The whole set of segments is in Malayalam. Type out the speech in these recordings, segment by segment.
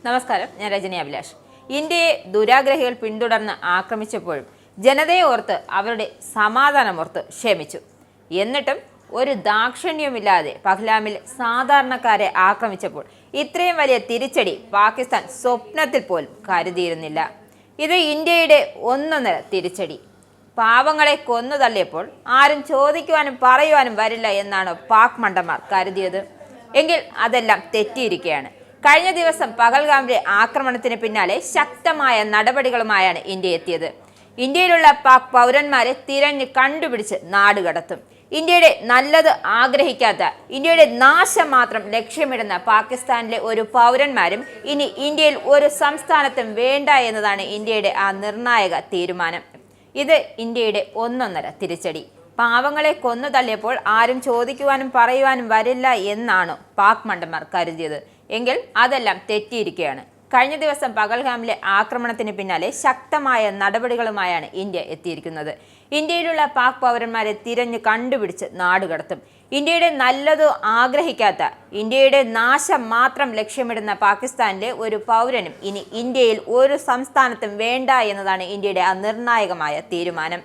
നമസ്കാരം, ഞാൻ രജനി അഭിലാഷ്. ഇന്ത്യയെ ദുരാഗ്രഹികൾ പിന്തുടർന്ന് ആക്രമിച്ചപ്പോഴും ജനതയെ ഓർത്ത് അവരുടെ സമാധാനമോർത്ത് ക്ഷമിച്ചു. എന്നിട്ടും ഒരു ദാക്ഷിണ്യവുമില്ലാതെ പഹ്ലാമിൽ സാധാരണക്കാരെ ആക്രമിച്ചപ്പോൾ ഇത്രയും വലിയ തിരിച്ചടി പാകിസ്ഥാൻ സ്വപ്നത്തിൽ പോലും കരുതിയിരുന്നില്ല. ഇത് ഇന്ത്യയുടെ ഒന്നൊന്നര തിരിച്ചടി. പാവങ്ങളെ കൊന്നു തള്ളിയപ്പോൾ ആരും ചോദിക്കുവാനും പറയുവാനും വരില്ല എന്നാണ് പാക് മണ്ടന്മാർ കരുതിയത്. എങ്കിൽ അതെല്ലാം തെറ്റിയിരിക്കുകയാണ്. കഴിഞ്ഞ ദിവസം പഹൽഗാമിലെ ആക്രമണത്തിന് പിന്നാലെ ശക്തമായ നടപടികളുമായാണ് ഇന്ത്യ എത്തിയത്. ഇന്ത്യയിലുള്ള പാക് പൗരന്മാരെ തിരഞ്ഞ് കണ്ടുപിടിച്ച് നാടുകടത്തും. ഇന്ത്യയുടെ നല്ലത് ആഗ്രഹിക്കാത്ത, ഇന്ത്യയുടെ നാശം മാത്രം ലക്ഷ്യമിടുന്ന പാകിസ്ഥാനിലെ ഒരു പൗരന്മാരും ഇനി ഇന്ത്യയിൽ ഒരു സംസ്ഥാനത്തും വേണ്ട എന്നതാണ് ഇന്ത്യയുടെ ആ നിർണായക തീരുമാനം. ഇത് ഇന്ത്യയുടെ ഒന്നൊന്നര തിരിച്ചടി. പാവങ്ങളെ കൊന്നു തള്ളിയപ്പോൾ ആരും ചോദിക്കുവാനും പറയുവാനും വരില്ല എന്നാണ് പാക് മണ്ടന്മാർ കരുതിയത്. എങ്കിൽ അതെല്ലാം തെറ്റിയിരിക്കുകയാണ്. കഴിഞ്ഞ ദിവസം പഹൽഗാമിലെ ആക്രമണത്തിന് പിന്നാലെ ശക്തമായ നടപടികളുമായാണ് ഇന്ത്യ എത്തിയിരിക്കുന്നത്. ഇന്ത്യയിലുള്ള പാക് പൗരന്മാരെ തിരഞ്ഞു കണ്ടുപിടിച്ച് നാടുകടത്തും. ഇന്ത്യയുടെ നല്ലത് ആഗ്രഹിക്കാത്ത, ഇന്ത്യയുടെ നാശം മാത്രം ലക്ഷ്യമിടുന്ന പാകിസ്ഥാനിലെ ഒരു പൗരനും ഇനി ഇന്ത്യയിൽ ഒരു സംസ്ഥാനത്തും വേണ്ട എന്നതാണ് ഇന്ത്യയുടെ ആ നിർണായകമായ തീരുമാനം.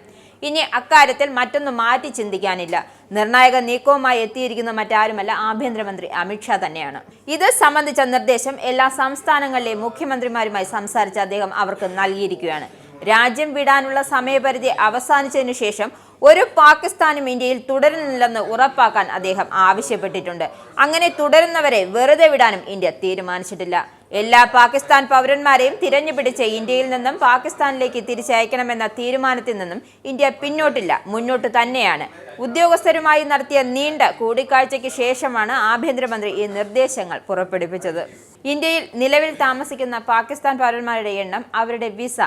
ഇനി അക്കാര്യത്തിൽ മറ്റൊന്നും മാറ്റി ചിന്തിക്കാനില്ല. നിർണായക നീക്കവുമായി എത്തിയിരിക്കുന്ന മറ്റാരുമല്ല, ആഭ്യന്തരമന്ത്രി അമിത്ഷാ തന്നെയാണ്. ഇത് സംബന്ധിച്ച നിർദ്ദേശം എല്ലാ സംസ്ഥാനങ്ങളിലെയും മുഖ്യമന്ത്രിമാരുമായി സംസാരിച്ച് അദ്ദേഹം അവർക്ക് നൽകിയിരിക്കുകയാണ്. രാജ്യം വിടാനുള്ള സമയപരിധി അവസാനിച്ചതിനു ശേഷം ഒരു പാകിസ്ഥാനും ഇന്ത്യയിൽ തുടരുന്നില്ലെന്ന് ഉറപ്പാക്കാൻ അദ്ദേഹം ആവശ്യപ്പെട്ടിട്ടുണ്ട്. അങ്ങനെ തുടരുന്നവരെ വെറുതെ വിടാനും ഇന്ത്യ തീരുമാനിച്ചിട്ടില്ല. എല്ലാ പാകിസ്ഥാൻ പൗരന്മാരെയും തിരഞ്ഞുപിടിച്ച് ഇന്ത്യയിൽ നിന്നും പാകിസ്ഥാനിലേക്ക് തിരിച്ചയക്കണമെന്ന തീരുമാനത്തിൽ നിന്നും ഇന്ത്യ പിന്നോട്ടില്ല, മുന്നോട്ട് തന്നെയാണ്. ഉദ്യോഗസ്ഥരുമായി നടത്തിയ നീണ്ട കൂടിക്കാഴ്ചയ്ക്ക് ശേഷമാണ് ആഭ്യന്തരമന്ത്രി ഈ നിർദ്ദേശങ്ങൾ പുറപ്പെടുവിച്ചത്. ഇന്ത്യയിൽ നിലവിൽ താമസിക്കുന്ന പാകിസ്ഥാൻ പൗരന്മാരുടെ എണ്ണം, അവരുടെ വിസ,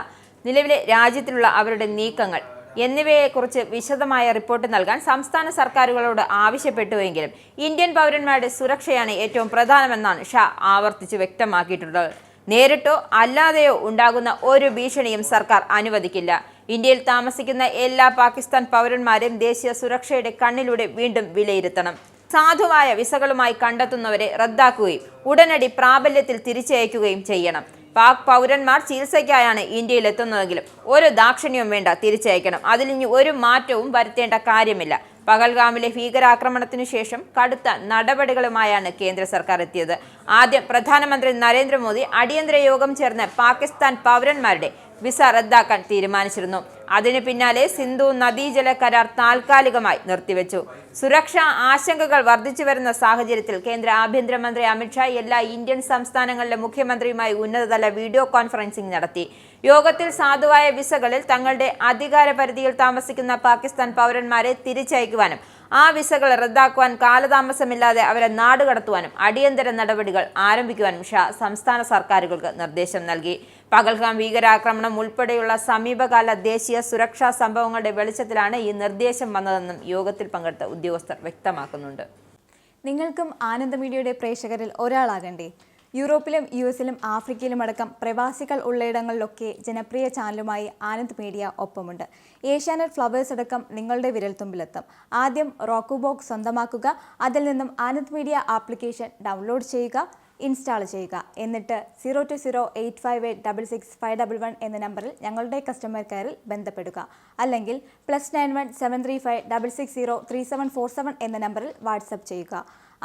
നിലവിലെ രാജ്യത്തിലുള്ള അവരുടെ നീക്കങ്ങൾ എന്നിവയെക്കുറിച്ച് വിശദമായ റിപ്പോർട്ട് നൽകാൻ സംസ്ഥാന സർക്കാരുകളോട് ആവശ്യപ്പെട്ടുവെങ്കിലും ഇന്ത്യൻ പൗരന്മാരുടെ സുരക്ഷയാണ് ഏറ്റവും പ്രധാനമെന്നാണ് ഷാ ആവർത്തിച്ച് വ്യക്തമാക്കിയിട്ടുള്ളത്. നേരിട്ടോ അല്ലാതെയോ ഉണ്ടാകുന്ന ഒരു ഭീഷണിയും സർക്കാർ അനുവദിക്കില്ല. ഇന്ത്യയിൽ താമസിക്കുന്ന എല്ലാ പാകിസ്ഥാൻ പൗരന്മാരെയും ദേശീയ സുരക്ഷയുടെ കണ്ണിലൂടെ വീണ്ടും വിലയിരുത്തണം. സാധുവായ വിസകളുമായി കണ്ടെത്തുന്നവരെ റദ്ദാക്കുകയും ഉടനടി പ്രാബല്യത്തിൽ തിരിച്ചയക്കുകയും ചെയ്യണം. പാക് പൗരന്മാർ ചികിത്സയ്ക്കായാണ് ഇന്ത്യയിൽ എത്തുന്നതെങ്കിലും ഒരു ദാക്ഷിണ്യവും വേണ്ട, തിരിച്ചയക്കണം. അതിലിനി ഒരു മാറ്റവും വരുത്തേണ്ട കാര്യമില്ല. പഹൽഗാമിലെ ഭീകരാക്രമണത്തിനു ശേഷം കടുത്ത നടപടികളുമായാണ് കേന്ദ്ര സർക്കാർ എത്തിയത്. ആദ്യം പ്രധാനമന്ത്രി നരേന്ദ്രമോദി അടിയന്തര യോഗം ചേർന്ന് പാകിസ്ഥാൻ പൗരന്മാരുടെ വിസ റദ്ദാക്കാൻ തീരുമാനിച്ചിരുന്നു. അതിന് പിന്നാലെ സിന്ധു നദീജല കരാർ താൽക്കാലികമായി നിർത്തിവെച്ചു. സുരക്ഷാ ആശങ്കകൾ വർദ്ധിച്ചു വരുന്ന സാഹചര്യത്തിൽ കേന്ദ്ര ആഭ്യന്തരമന്ത്രി അമിത്ഷാ എല്ലാ ഇന്ത്യൻ സംസ്ഥാനങ്ങളിലെ മുഖ്യമന്ത്രിയുമായി ഉന്നതതല വീഡിയോ കോൺഫറൻസിംഗ് നടത്തി. യോഗത്തിൽ സാധുവായ വിസകളിൽ തങ്ങളുടെ അധികാര പരിധിയിൽ താമസിക്കുന്ന പാകിസ്ഥാൻ പൗരന്മാരെ തിരിച്ചയക്കുവാനും ആ വിസകൾ റദ്ദാക്കുവാൻ കാലതാമസമില്ലാതെ അവരെ നാടുകടത്തുവാനും അടിയന്തര നടപടികൾ ആരംഭിക്കുവാനും ഷാ സംസ്ഥാന സർക്കാരുകൾക്ക് നിർദ്ദേശം നൽകി. പഹൽഗാം ഭീകരാക്രമണം ഉൾപ്പെടെയുള്ള സമീപകാല ദേശീയ സുരക്ഷാ സംഭവങ്ങളുടെ വെളിച്ചത്തിലാണ് ഈ നിർദ്ദേശം വന്നതെന്നും യോഗത്തിൽ പങ്കെടുത്ത ഉദ്യോഗസ്ഥർ വ്യക്തമാക്കുന്നുണ്ട്. നിങ്ങൾക്കും ആനന്ദ മീഡിയയുടെ പ്രേക്ഷകരിൽ ഒരാളാകണ്ടേ? യൂറോപ്പിലും US-ലും ആഫ്രിക്കയിലും അടക്കം പ്രവാസികൾ ഉള്ളയിടങ്ങളിലൊക്കെ ജനപ്രിയ ചാനലുമായി ആനന്ദ് മീഡിയ ഒപ്പമുണ്ട്. ഏഷ്യാനെറ്റ് ഫ്ലവേഴ്സ് അടക്കം നിങ്ങളുടെ വിരൽത്തുമ്പിലെത്തും. ആദ്യം റോക്കു ബോക്സ് സ്വന്തമാക്കുക. അതിൽ നിന്നും ആനന്ദ് മീഡിയ ആപ്ലിക്കേഷൻ ഡൗൺലോഡ് ചെയ്യുക, ഇൻസ്റ്റാൾ ചെയ്യുക. എന്നിട്ട് 0208586651 എന്ന നമ്പറിൽ ഞങ്ങളുടെ കസ്റ്റമർ കെയറിൽ ബന്ധപ്പെടുക. അല്ലെങ്കിൽ +91 735 660 3747 എന്ന നമ്പറിൽ വാട്സപ്പ് ചെയ്യുക.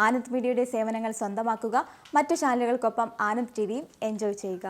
ആനന്ദ് മീഡിയയുടെ സേവനങ്ങൾ സ്വന്തമാക്കുക. മറ്റു ചാനലുകൾക്കൊപ്പം ആനന്ദ് TVയും എൻജോയ് ചെയ്യുക.